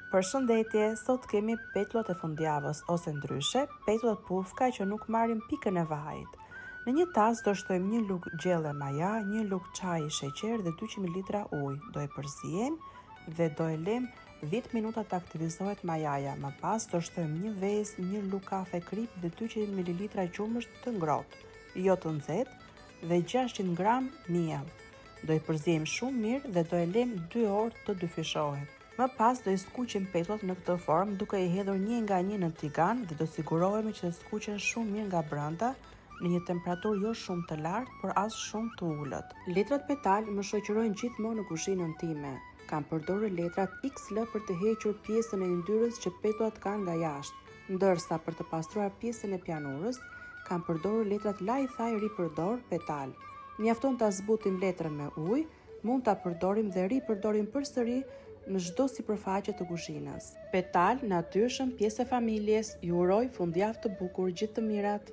Përshëndetje, sot kemi petullat e fundjavës ose ndryshe, petullat pufka që nuk marrin pikën e vajit. Në një tas do shtojmë një lugë gjelle maja, një lugë çaji sheqer dhe 200 ml ujë. Do e përziejmë dhe do e lëmë 10 minuta të aktivizohet majaja. Më pas do shtojmë një vezë, një lugë kafe krip dhe 200 ml qumësht të ngrohtë, jo të nxehtë dhe 600 gram miell. Do e përziejmë shumë mirë dhe do e lëmë 2 orë të dyfishohet. Më pas do i skuqim petullat në këtë formë duke i hedhur një nga një në tigan dhe do sigurohemi që të skuqen shumë mirë nga brenda në një temperaturë jo shumë të lartë, por as shumë të ulët. Letrat petal më shoqërojnë gjithmonë në kuzhinën time. Kam përdorur letrat XL për të hequr pjesën e yndyrës që petullat kanë nga jashtë, ndërsa për të pastruar pjesën e pianurës kam përdorur letrat Lifetha ripërdor petal. Mjafton ta zbutim letrën me ujë, mund ta përdorim dhe ripërdorim përsëri në çdo sipërfaqe të kuzhinës. Petal, natyrshëm, pjesë e familjes, ju uroj fundjavë të bukur, gjithë të mirat.